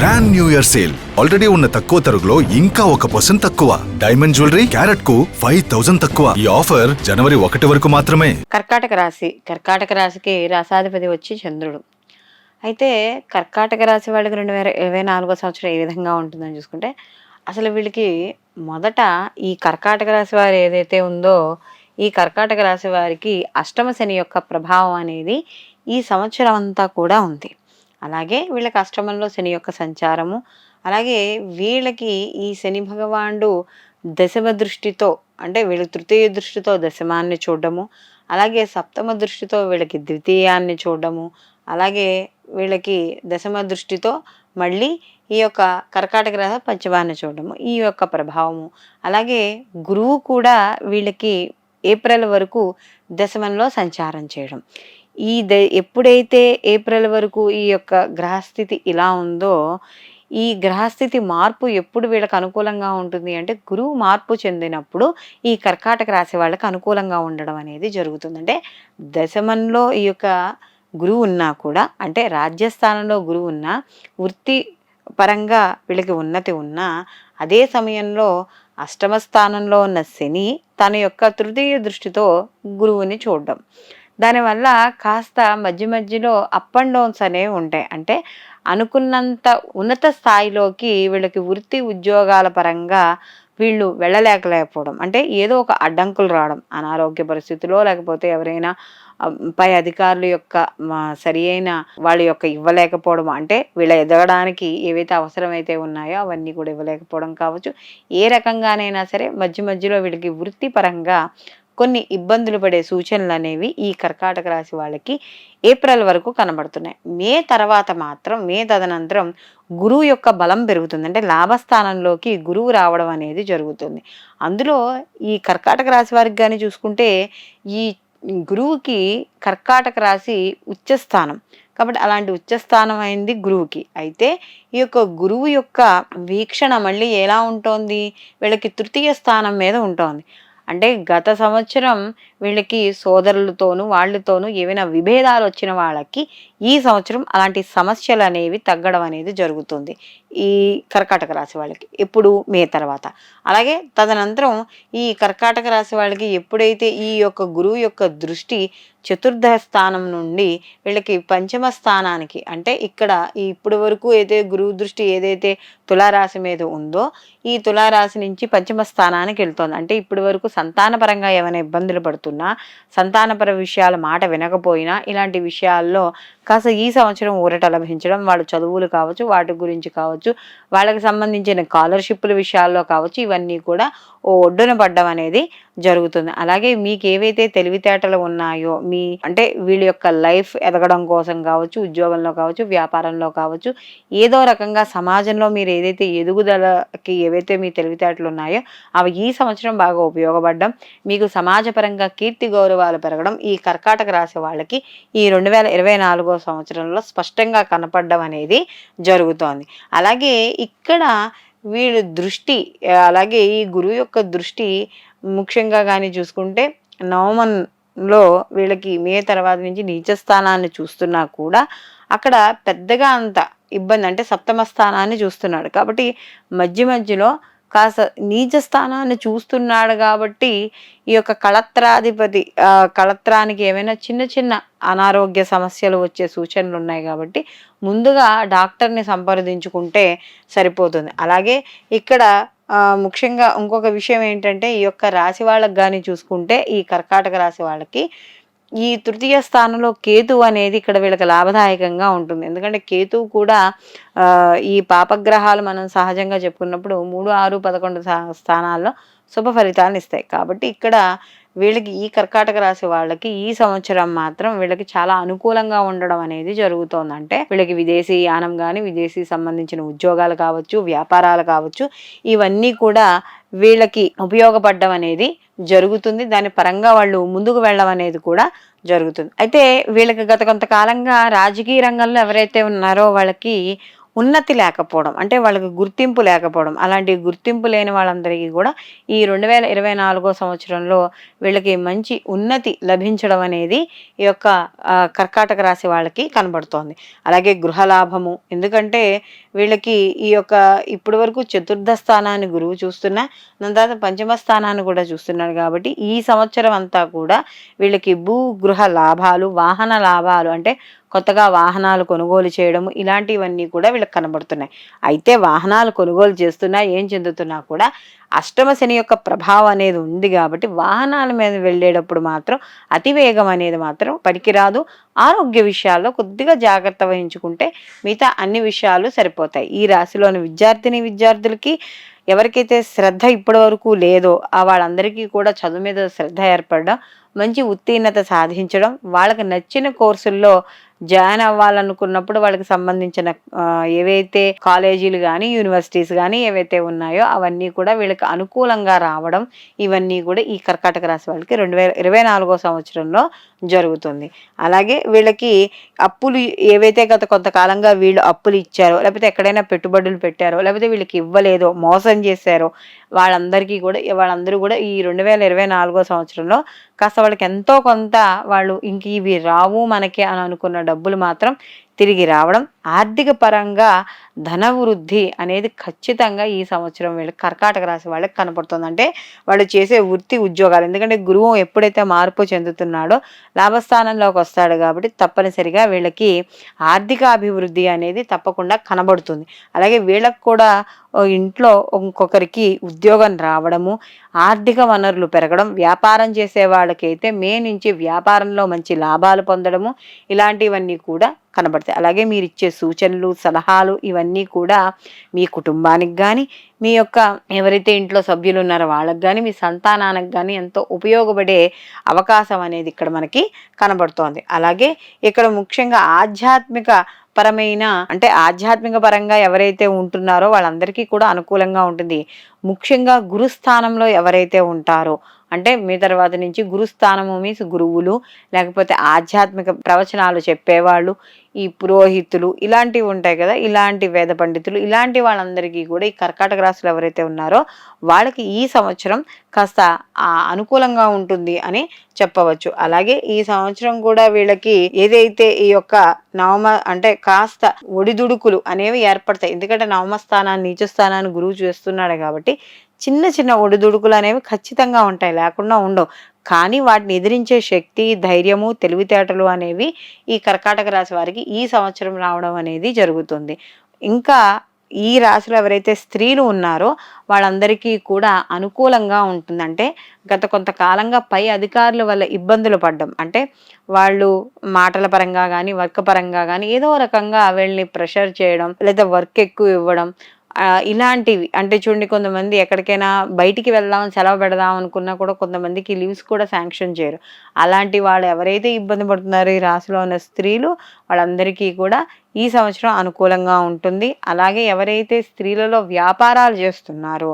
Grand new year sale already ఉన్న తక్కువ తరుగులో ఇంకా 1% తక్కువ. డైమండ్ జ్యువెలరీ క్యారెట్ కు 5000 తక్కువ. ఈ ఆఫర్ జనవరి 1 వరకు మాత్రమే. కర్కాటక రాశికి రాసాధిపతి వచ్చి చంద్రుడు. అయితే కర్కాటక రాశి వాళ్ళకి 2024 సంవత్సరం ఏ విధంగా ఉంటుందని చూసుకుంటే, అసలు వీళ్ళకి మొదట ఈ కర్కాటక రాశి వారు ఏదైతే ఉందో, ఈ కర్కాటక రాశి వారికి అష్టమ శని యొక్క ప్రభావం అనేది ఈ సంవత్సరం అంతా కూడా ఉంది. అలాగే వీళ్ళకి అష్టమంలో శని యొక్క సంచారము, అలాగే వీళ్ళకి ఈ శని భగవానుడు దశమ దృష్టితో, అంటే వీళ్ళకి తృతీయ దృష్టితో దశమాన్ని చూడడము, అలాగే సప్తమ దృష్టితో వీళ్ళకి ద్వితీయాన్ని చూడడము, అలాగే వీళ్ళకి దశమ దృష్టితో మళ్ళీ ఈ యొక్క కర్కాటక రాశి పంచమాన్ని చూడడము, ఈ యొక్క ప్రభావము. అలాగే గురువు కూడా వీళ్ళకి ఏప్రిల్ వరకు దశమంలో సంచారం చేయడం. ఎప్పుడైతే ఏప్రిల్ వరకు ఈ యొక్క గ్రహస్థితి ఇలా ఉందో, ఈ గ్రహస్థితి మార్పు ఎప్పుడు వీళ్ళకి అనుకూలంగా ఉంటుంది అంటే, గురువు మార్పు చెందినప్పుడు ఈ కర్కాటక రాశి వాళ్ళకి అనుకూలంగా ఉండడం అనేది జరుగుతుంది. అంటే దశమంలో ఈ యొక్క గురువు ఉన్నా కూడా, అంటే రాజ్యస్థానంలో గురువు ఉన్నా, వృత్తి పరంగా వీళ్ళకి ఉన్నతి ఉన్నా, అదే సమయంలో అష్టమ స్థానంలో ఉన్న శని తన యొక్క తృతీయ దృష్టితో గురువుని చూడడం. దానివల్ల కాస్త మధ్య మధ్యలో అప్ అండ్ డౌన్స్ అనేవి ఉంటాయి. అంటే అనుకున్నంత ఉన్నత స్థాయిలోకి వీళ్ళకి వృత్తి ఉద్యోగాల పరంగా వీళ్ళు వెళ్ళలేకపోవడం, అంటే ఏదో ఒక అడ్డంకులు రావడం, అనారోగ్య పరిస్థితిలో, లేకపోతే ఎవరైనా పై అధికారుల యొక్క సరి అయిన వాళ్ళ యొక్క ఇవ్వలేకపోవడం, అంటే వీళ్ళ ఎదగడానికి ఏవైతే అవసరమైతే ఉన్నాయో అవన్నీ కూడా ఇవ్వలేకపోవడం కావచ్చు. ఏ రకంగానైనా సరే మధ్య మధ్యలో వీళ్ళకి వృత్తిపరంగా కొన్ని ఇబ్బందులు పడే సూచనలు అనేవి ఈ కర్కాటక రాశి వాళ్ళకి ఏప్రిల్ వరకు కనబడుతున్నాయి. మే తదనంతరం గురువు యొక్క బలం పెరుగుతుంది. అంటే లాభస్థానంలోకి గురువు రావడం అనేది జరుగుతుంది. అందులో ఈ కర్కాటక రాశి వారికి కానీ చూసుకుంటే, ఈ గురువుకి కర్కాటక రాశి ఉచ్చస్థానం కాబట్టి అలాంటి ఉచ్చస్థానం అయింది గురువుకి. అయితే ఈ యొక్క గురువు యొక్క వీక్షణ మళ్ళీ ఎలా ఉంటుంది, వీళ్ళకి తృతీయ స్థానం మీద ఉంటుంది. అంటే గత సంవత్సరం వీళ్ళకి సోదరులతోనూ వాళ్ళతోనూ ఏవైనా విభేదాలు వచ్చిన వాళ్ళకి ఈ సంవత్సరం అలాంటి సమస్యలు అనేవి తగ్గడం అనేది జరుగుతుంది ఈ కర్కాటక రాశి వాళ్ళకి, ఎప్పుడు మే తర్వాత. అలాగే తదనంతరం ఈ కర్కాటక రాశి వాళ్ళకి ఎప్పుడైతే ఈ యొక్క గురువు యొక్క దృష్టి చతుర్థ స్థానం నుండి వీళ్ళకి పంచమ స్థానానికి, అంటే ఇక్కడ ఇప్పటి వరకు అయితే గురువు దృష్టి ఏదైతే తులారాశి మీద ఉందో, ఈ తులారాశి నుంచి పంచమ స్థానానికి వెళ్తోంది. అంటే ఇప్పటి వరకు సంతానపరంగా ఏమైనా ఇబ్బందులు పడుతున్నా, సంతానపర విషయాల మాట వినకపోయినా, ఇలాంటి విషయాల్లో కాస్త ఈ సంవత్సరం ఊరట లభించడం, వాళ్ళ చదువులు కావచ్చు, వాటి గురించి కావచ్చు, వాళ్ళకి సంబంధించిన స్కాలర్షిప్ల విషయాల్లో కావచ్చు, ఇవన్నీ కూడా ఓ ఒడ్డున పడ్డం అనేది జరుగుతుంది. అలాగే మీకు ఏవైతే తెలివితేటలు ఉన్నాయో, అంటే వీళ్ళ యొక్క లైఫ్ ఎదగడం కోసం కావచ్చు, ఉద్యోగంలో కావచ్చు, వ్యాపారంలో కావచ్చు, ఏదో రకంగా సమాజంలో మీరు ఏదైతే ఎదుగుదలకి ఏవైతే మీ తెలివితేటలు ఉన్నాయో అవి ఈ సంవత్సరం బాగా ఉపయోగపడడం, మీకు సమాజపరంగా కీర్తి గౌరవాలు పెరగడం ఈ కర్కాటక రాశి వాళ్ళకి ఈ 2024 సంవత్సరంలో స్పష్టంగా కనపడడం అనేది జరుగుతోంది. అలాగే ఇక్కడ వీళ్ళ దృష్టి, అలాగే ఈ గురువు యొక్క దృష్టి ముఖ్యంగా కానీ చూసుకుంటే, నవమంలో వీళ్ళకి మే తర్వాత నుంచి నీచ స్థానాన్ని చూస్తున్నా కూడా అక్కడ పెద్దగా అంత ఇబ్బంది, అంటే సప్తమ స్థానాన్ని చూస్తున్నాడు కాబట్టి మధ్య మధ్యలో కాస్త నీచ స్థానాన్ని చూస్తున్నాడు కాబట్టి ఈ యొక్క కళత్రాధిపతి కళత్రానికి ఏమైనా చిన్న చిన్న అనారోగ్య సమస్యలు వచ్చే సూచనలు ఉన్నాయి కాబట్టి ముందుగా డాక్టర్ని సంప్రదించుకుంటే సరిపోతుంది. అలాగే ఇక్కడ ముఖ్యంగా ఇంకొక విషయం ఏంటంటే, ఈ యొక్క రాశి వాళ్ళకి కానీ చూసుకుంటే, ఈ కర్కాటక రాశి వాళ్ళకి ఈ తృతీయ స్థానంలో కేతువు అనేది ఇక్కడ వీళ్ళకి లాభదాయకంగా ఉంటుంది. ఎందుకంటే కేతువు కూడా ఈ పాపగ్రహాలు మనం సహజంగా చెప్పుకున్నప్పుడు 3, 6, 11 స్థానాల్లో శుభ ఫలితాలను ఇస్తాయి. కాబట్టి ఇక్కడ వీళ్ళకి ఈ కర్కాటక రాశి వాళ్ళకి ఈ సంవత్సరం మాత్రం వీళ్ళకి చాలా అనుకూలంగా ఉండడం అనేది జరుగుతోంది. అంటే వీళ్ళకి విదేశీ యానం కానీ, విదేశీ సంబంధించిన ఉద్యోగాలు కావచ్చు, వ్యాపారాలు కావచ్చు, ఇవన్నీ కూడా వీళ్ళకి ఉపయోగపడడం అనేది జరుగుతుంది. దాని పరంగా వాళ్ళు ముందుకు వెళ్ళడం అనేది కూడా జరుగుతుంది. అయితే వీళ్ళకి గత కొంతకాలంగా రాజకీయ రంగంలో ఎవరైతే ఉన్నారో వాళ్ళకి ఉన్నతి లేకపోవడం, అంటే వాళ్ళకి గుర్తింపు లేకపోవడం, అలాంటి గుర్తింపు లేని వాళ్ళందరికీ కూడా ఈ 2024 సంవత్సరంలో వీళ్ళకి మంచి ఉన్నతి లభించడం అనేది ఈ యొక్క కర్కాటక రాశి వాళ్ళకి కనబడుతోంది. అలాగే గృహ లాభము, ఎందుకంటే వీళ్ళకి ఈ యొక్క ఇప్పటి వరకు చతుర్థ స్థానాన్ని గురువు చూస్తున్నా, దాని తర్వాత పంచమ స్థానాన్ని కూడా చూస్తున్నాడు కాబట్టి ఈ సంవత్సరం అంతా కూడా వీళ్ళకి భూ గృహ లాభాలు, వాహన లాభాలు, అంటే కొత్తగా వాహనాలు కొనుగోలు చేయడము ఇలాంటివన్నీ కూడా వీళ్ళకి కనబడుతున్నాయి. అయితే వాహనాలు కొనుగోలు చేస్తున్నా ఏం చెందుతున్నా కూడా అష్టమ శని యొక్క ప్రభావం అనేది ఉంది కాబట్టి వాహనాల మీద వెళ్ళేటప్పుడు మాత్రం అతివేగం అనేది మాత్రం పనికిరాదు. ఆరోగ్య విషయాల్లో కొద్దిగా జాగ్రత్త వహించుకుంటే మిగతా అన్ని విషయాలు సరిపోతాయి. ఈ రాశిలోని విద్యార్థులకి ఎవరికైతే శ్రద్ధ ఇప్పటి వరకు లేదో వాళ్ళందరికీ కూడా చదువు మీద శ్రద్ధ ఏర్పడడం, మంచి ఉత్తీర్ణత సాధించడం, వాళ్ళకి నచ్చిన కోర్సుల్లో జాయిన్ అవ్వాలనుకున్నప్పుడు వాళ్ళకి సంబంధించిన ఏవైతే కాలేజీలు కానీ యూనివర్సిటీస్ కానీ ఏవైతే ఉన్నాయో అవన్నీ కూడా వీళ్ళకి అనుకూలంగా రావడం, ఇవన్నీ కూడా ఈ కర్కాటక రాశి వాళ్ళకి 2024 సంవత్సరంలో జరుగుతుంది. అలాగే వీళ్ళకి అప్పులు ఏవైతే గత కొంతకాలంగా వీళ్ళు అప్పులు ఇచ్చారో, లేకపోతే ఎక్కడైనా పెట్టుబడులు పెట్టారో, లేకపోతే వీళ్ళకి ఇవ్వలేదో, మోసం చేశారో వాళ్ళందరూ కూడా ఈ 2024 సంవత్సరంలో కాస్త వాళ్ళకి ఎంతో కొంత వాళ్ళు ఇంక ఇవి రావు మనకి అని అనుకున్న డబ్బులు మాత్రం తిరిగి రావడం, ఆర్థిక పరంగా ధన వృద్ధి అనేది ఖచ్చితంగా ఈ సంవత్సరం వీళ్ళకి కర్కాటక రాశి వాళ్ళకి కనపడుతుంది. అంటే వాళ్ళు చేసే వృత్తి ఉద్యోగాలు, ఎందుకంటే గురువు ఎప్పుడైతే మార్పు చెందుతున్నాడో లాభస్థానంలోకి వస్తాడు కాబట్టి తప్పనిసరిగా వీళ్ళకి ఆర్థిక అభివృద్ధి అనేది తప్పకుండా కనబడుతుంది. అలాగే వీళ్ళకి కూడా ఇంట్లో ఇంకొకరికి ఉద్యోగం రావడము, ఆర్థిక వనరులు పెరగడం, వ్యాపారం చేసే వాళ్ళకైతే మే నుంచి వ్యాపారంలో మంచి లాభాలు పొందడము ఇలాంటివన్నీ కూడా కనబడతాయి. అలాగే మీరు ఇచ్చే సూచనలు, సలహాలు ఇవన్నీ కూడా మీ కుటుంబానికి కానీ, మీ యొక్క ఎవరైతే ఇంట్లో సభ్యులు ఉన్నారో వాళ్ళకి కానీ, మీ సంతానానికి కానీ ఎంతో ఉపయోగపడే అవకాశం అనేది ఇక్కడ మనకి కనబడుతోంది. అలాగే ఇక్కడ ముఖ్యంగా ఆధ్యాత్మిక పరంగా ఎవరైతే ఉంటున్నారో వాళ్ళందరికీ కూడా అనుకూలంగా ఉంటుంది. ముఖ్యంగా గురుస్థానంలో ఎవరైతే ఉంటారో, అంటే మీ తర్వాత నుంచి గురుస్థానము మీన్స్ గురువులు, లేకపోతే ఆధ్యాత్మిక ప్రవచనాలు చెప్పేవాళ్ళు, ఈ పురోహితులు ఇలాంటివి ఉంటాయి కదా, ఇలాంటి వేద పండితులు, ఇలాంటి వాళ్ళందరికీ కూడా ఈ కర్కాటక రాశిలో ఎవరైతే ఉన్నారో వాళ్ళకి ఈ సంవత్సరం కాస్త అనుకూలంగా ఉంటుంది అని చెప్పవచ్చు. అలాగే ఈ సంవత్సరం కూడా వీళ్ళకి ఏదైతే ఈ యొక్క అంటే కాస్త ఒడిదుడుకులు అనేవి ఏర్పడతాయి. ఎందుకంటే నవమ స్థానాన్ని, నీచ స్థానాన్ని గురువు చేస్తున్నాడు కాబట్టి చిన్న చిన్న ఒడిదుడుకులు అనేవి ఖచ్చితంగా ఉంటాయి, లేకుండా ఉండవు. కానీ వాటిని ఎదిరించే శక్తి, ధైర్యము, తెలివితేటలు అనేవి ఈ కర్కాటక రాశి వారికి ఈ సంవత్సరం రావడం అనేది జరుగుతుంది. ఇంకా ఈ రాశిలో ఎవరైతే స్త్రీలు ఉన్నారో వాళ్ళందరికీ కూడా అనుకూలంగా ఉంటుందంటే గత కొంతకాలంగా పై అధికారుల వల్ల ఇబ్బందులు పడ్డం, అంటే వాళ్ళు మాటల పరంగా కానీ వర్క్ పరంగా కానీ ఏదో రకంగా వీళ్ళని ప్రెషర్ చేయడం, లేదా వర్క్ ఎక్కువ ఇవ్వడం, ఇలాంటివి. అంటే చూడండి, కొంతమంది ఎక్కడికైనా బయటికి వెళ్దాం, సెలవు పెడదాం అనుకున్నా కూడా కొంతమందికి లీవ్స్ కూడా శాంక్షన్ చేయరు. అలాంటి వాళ్ళు ఎవరైతే ఇబ్బంది పడుతున్నారో ఈ రాశిలో ఉన్న స్త్రీలు, వాళ్ళందరికీ కూడా ఈ సంవత్సరం అనుకూలంగా ఉంటుంది. అలాగే ఎవరైతే స్త్రీలలో వ్యాపారాలు చేస్తున్నారో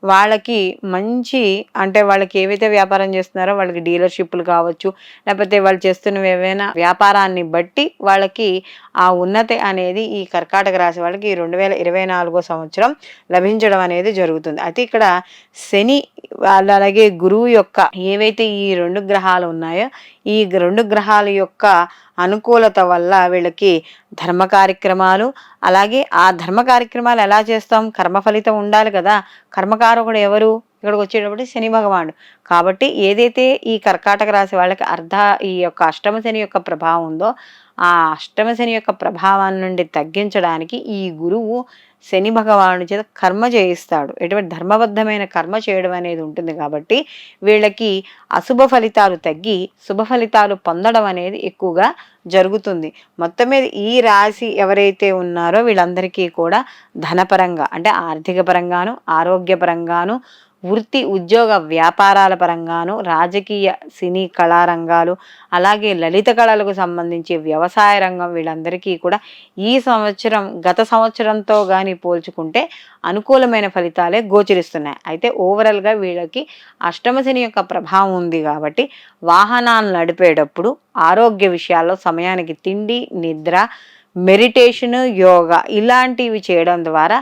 వాళ్ళకి మంచి, అంటే వాళ్ళకి ఏవైతే వ్యాపారం చేస్తున్నారో వాళ్ళకి డీలర్షిప్లు కావచ్చు, లేకపోతే వాళ్ళు చేస్తున్న ఏవైనా వ్యాపారాన్ని బట్టి వాళ్ళకి ఆ ఉన్నతి అనేది ఈ కర్కాటక రాశి వాళ్ళకి 2024 సంవత్సరం లభించడం అనేది జరుగుతుంది. అయితే ఇక్కడ శని అలాగే గురువు యొక్క ఏవైతే ఈ 2 గ్రహాలు ఉన్నాయో ఈ 2 గ్రహాల యొక్క అనుకూలత వల్ల వీళ్ళకి ధర్మ కార్యక్రమాలు, అలాగే ఆ ధర్మ కార్యక్రమాలు ఎలా చేస్తాం, కర్మ ఫలితం ఉండాలి కదా. కర్మకారకుడు ఎవరు, ఇక్కడికి వచ్చేటప్పుడు శని భగవానుడు. కాబట్టి ఏదైతే ఈ కర్కాటక రాశి వాళ్ళకి ఈ యొక్క అష్టమ శని యొక్క ప్రభావం ఉందో ఆ అష్టమ శని యొక్క ప్రభావాన్ని నుండి తగ్గించడానికి ఈ గురువు శని భగవానుడి చేత కర్మ చేయిస్తాడు. ఎటువంటి ధర్మబద్ధమైన కర్మ చేయడం అనేది ఉంటుంది కాబట్టి వీళ్ళకి అశుభ ఫలితాలు తగ్గి శుభ ఫలితాలు పొందడం అనేది ఎక్కువగా జరుగుతుంది. మొత్తం మీద ఈ రాశి ఎవరైతే ఉన్నారో వీళ్ళందరికీ కూడా ధనపరంగా, అంటే ఆర్థిక పరంగాను, ఆరోగ్యపరంగాను, వృత్తి ఉద్యోగ వ్యాపారాల పరంగాను, రాజకీయ సినీ కళారంగాలు, అలాగే లలిత కళలకు సంబంధించి వ్యవసాయ రంగం, వీళ్ళందరికీ కూడా ఈ సంవత్సరం గత సంవత్సరంతో కానీ పోల్చుకుంటే అనుకూలమైన ఫలితాలే గోచరిస్తున్నాయి. అయితే ఓవరాల్గా వీళ్ళకి అష్టమ శని యొక్క ప్రభావం ఉంది కాబట్టి వాహనాలు నడిపేటప్పుడు ఆరోగ్య విషయాల్లో సమయానికి తిండి, నిద్ర, మెడిటేషను, యోగా ఇలాంటివి చేయడం ద్వారా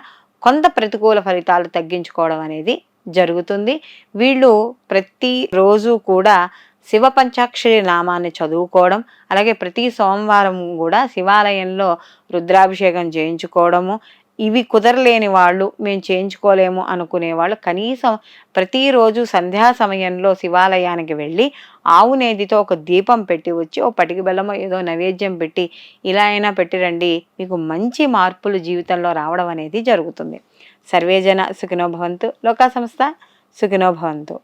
కొంత ప్రతికూల ఫలితాలు తగ్గించుకోవడం అనేది జరుగుతుంది. వీళ్ళు ప్రతిరోజు కూడా శివ పంచాక్షరి నామాన్ని చదువుకోవడం, అలాగే ప్రతి సోమవారం కూడా శివాలయంలో రుద్రాభిషేకం చేయించుకోవడము, ఇవి కుదరలేని వాళ్ళు మేము చేయించుకోలేము అనుకునే వాళ్ళు కనీసం ప్రతిరోజు సంధ్యా సమయంలో శివాలయానికి వెళ్ళి ఆవు నేతితో ఒక దీపం పెట్టి వచ్చి ఓ పటిక బెల్లమో ఏదో నైవేద్యం పెట్టి ఇలా అయినా పెట్టిరండి, మీకు మంచి మార్పులు జీవితంలో రావడం అనేది జరుగుతుంది. సర్వేజన సుఖినో భవంతు, లోకా సంస్థ సుఖినో భవంతు.